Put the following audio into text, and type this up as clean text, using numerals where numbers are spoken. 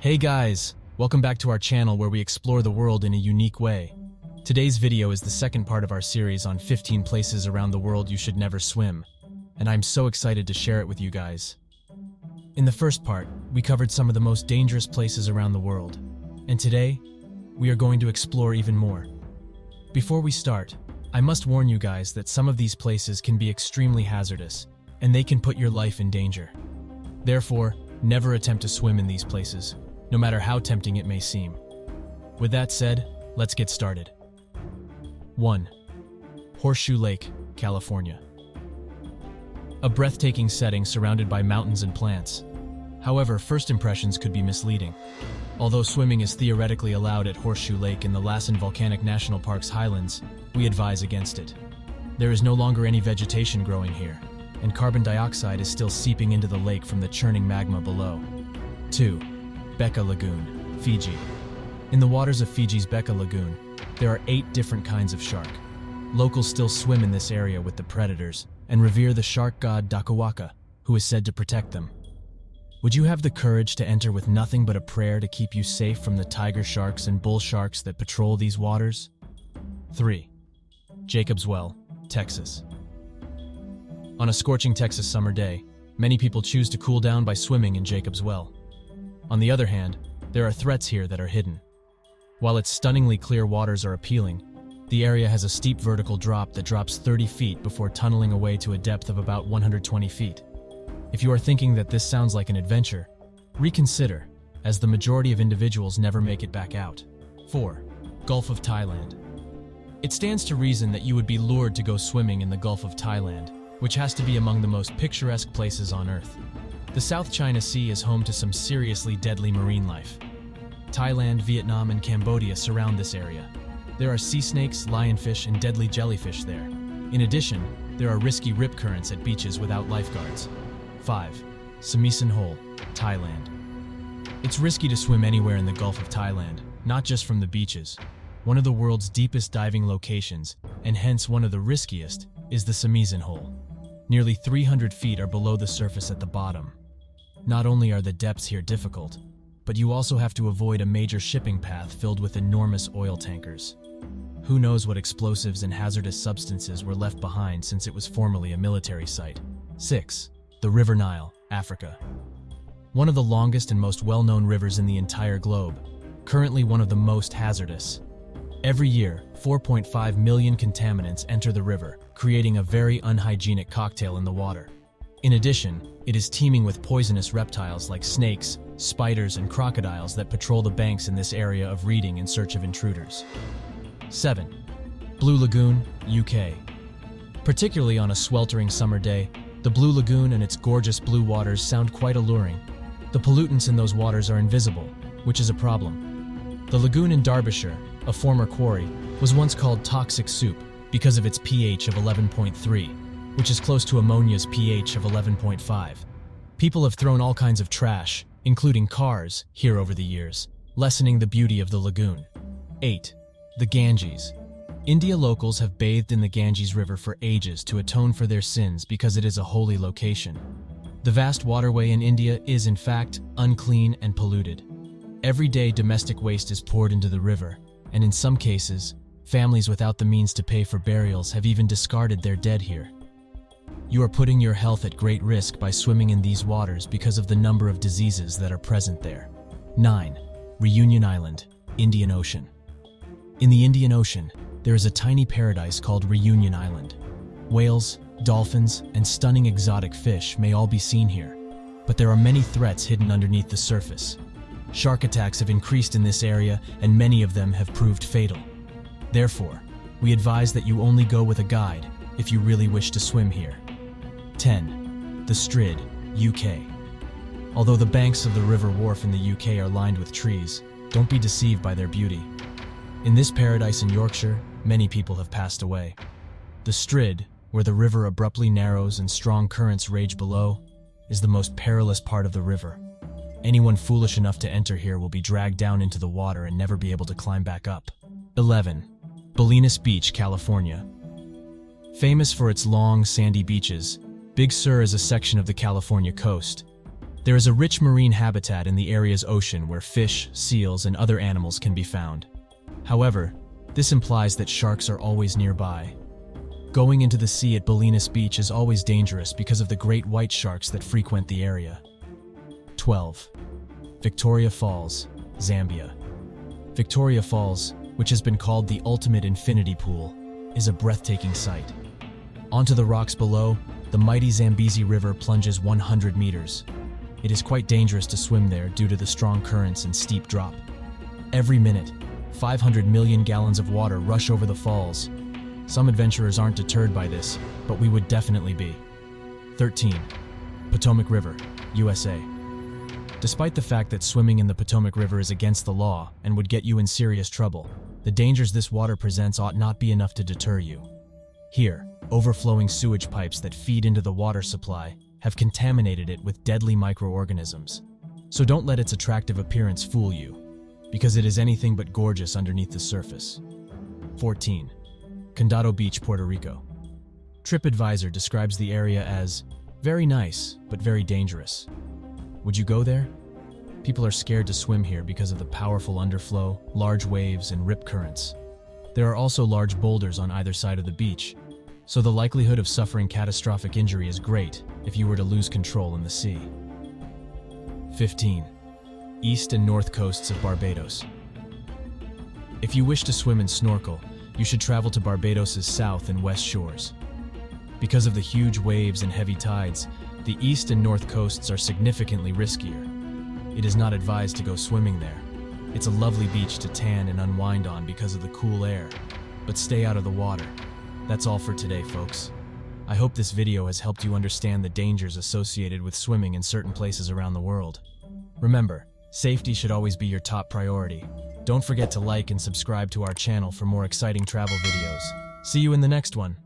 Hey guys, welcome back to our channel where we explore the world in a unique way. Today's video is the second part of our series on 15 places around the world you should never swim, and I'm so excited to share it with you guys. In the first part, we covered some of the most dangerous places around the world, and today, we are going to explore even more. Before we start, I must warn you guys that some of these places can be extremely hazardous, and they can put your life in danger. Therefore, never attempt to swim in these places, no matter how tempting it may seem. With that said, let's get started. 1. Horseshoe Lake, California. A breathtaking setting surrounded by mountains and plants. However, first impressions could be misleading. Although swimming is theoretically allowed at Horseshoe Lake in the Lassen Volcanic National Park's highlands, we advise against it. There is no longer any vegetation growing here, and carbon dioxide is still seeping into the lake from the churning magma below. 2. Becca Lagoon, Fiji. In the waters of Fiji's Becca Lagoon, there are 8 different kinds of shark. Locals still swim in this area with the predators and revere the shark god Dakawaka, who is said to protect them. Would you have the courage to enter with nothing but a prayer to keep you safe from the tiger sharks and bull sharks that patrol these waters? 3. Jacob's Well, Texas. On a scorching Texas summer day, many people choose to cool down by swimming in Jacob's Well. On the other hand, there are threats here that are hidden. While its stunningly clear waters are appealing, the area has a steep vertical drop that drops 30 feet before tunneling away to a depth of about 120 feet. If you are thinking that this sounds like an adventure, reconsider, as the majority of individuals never make it back out. 4. Gulf of Thailand. It stands to reason that you would be lured to go swimming in the Gulf of Thailand, which has to be among the most picturesque places on Earth. The South China Sea is home to some seriously deadly marine life. Thailand, Vietnam, and Cambodia surround this area. There are sea snakes, lionfish, and deadly jellyfish there. In addition, there are risky rip currents at beaches without lifeguards. 5. Samisan Hole, Thailand. It's risky to swim anywhere in the Gulf of Thailand, not just from the beaches. One of the world's deepest diving locations, and hence one of the riskiest, is the Samisan Hole. Nearly 300 feet are below the surface at the bottom. Not only are the depths here difficult, but you also have to avoid a major shipping path filled with enormous oil tankers. Who knows what explosives and hazardous substances were left behind since it was formerly a military site. 6. The River Nile, Africa. One of the longest and most well-known rivers in the entire globe, currently one of the most hazardous. Every year, 4.5 million contaminants enter the river, creating a very unhygienic cocktail in the water. In addition, it is teeming with poisonous reptiles like snakes, spiders, and crocodiles that patrol the banks in this area of Reading in search of intruders. 7. Blue Lagoon, UK. Particularly on a sweltering summer day, the Blue Lagoon and its gorgeous blue waters sound quite alluring. The pollutants in those waters are invisible, which is a problem. The lagoon in Derbyshire, a former quarry, was once called toxic soup because of its pH of 11.3, which is close to ammonia's pH of 11.5. People have thrown all kinds of trash, including cars, here over the years, lessening the beauty of the lagoon. 8. The Ganges. India locals have bathed in the Ganges River for ages to atone for their sins because it is a holy location. The vast waterway in India is, in fact, unclean and polluted. Every day domestic waste is poured into the river, and in some cases, families without the means to pay for burials have even discarded their dead here. You are putting your health at great risk by swimming in these waters because of the number of diseases that are present there. 9. Reunion Island, Indian Ocean. In the Indian Ocean, there is a tiny paradise called Reunion Island. Whales, dolphins, and stunning exotic fish may all be seen here, but there are many threats hidden underneath the surface. Shark attacks have increased in this area, and many of them have proved fatal. Therefore, we advise that you only go with a guide if you really wish to swim here. 10. The Strid UK. Although the banks of the River Wharfe in the UK are lined with trees, don't be deceived by their beauty. In this paradise in Yorkshire, many people have passed away. The Strid, where the river abruptly narrows and strong currents rage below, is the most perilous part of the river. Anyone foolish enough to enter here will be dragged down into the water and never be able to climb back up. 11. Bolinas Beach, California. Famous for its long, sandy beaches, Big Sur is a section of the California coast. There is a rich marine habitat in the area's ocean where fish, seals, and other animals can be found. However, this implies that sharks are always nearby. Going into the sea at Bolinas Beach is always dangerous because of the great white sharks that frequent the area. 12. Victoria Falls, Zambia. Victoria Falls, which has been called the ultimate infinity pool, is a breathtaking sight. Onto the rocks below, the mighty Zambezi River plunges 100 meters. It is quite dangerous to swim there due to the strong currents and steep drop. Every minute, 500 million gallons of water rush over the falls. Some adventurers aren't deterred by this, but we would definitely be. 13. Potomac River, USA. Despite the fact that swimming in the Potomac River is against the law and would get you in serious trouble, the dangers this water presents ought not be enough to deter you. Here, overflowing sewage pipes that feed into the water supply have contaminated it with deadly microorganisms. So don't let its attractive appearance fool you, because it is anything but gorgeous underneath the surface. 14. Condado Beach, Puerto Rico. TripAdvisor describes the area as very nice, but very dangerous. Would you go there? People are scared to swim here because of the powerful underflow, large waves, and rip currents. There are also large boulders on either side of the beach, so the likelihood of suffering catastrophic injury is great if you were to lose control in the sea. 15. East and north coasts of Barbados. If you wish to swim and snorkel, you should travel to Barbados's south and west shores. Because of the huge waves and heavy tides, the east and north coasts are significantly riskier. It is not advised to go swimming there. It's a lovely beach to tan and unwind on because of the cool air, but stay out of the water. That's all for today, folks. I hope this video has helped you understand the dangers associated with swimming in certain places around the world. Remember, safety should always be your top priority. Don't forget to like and subscribe to our channel for more exciting travel videos. See you in the next one.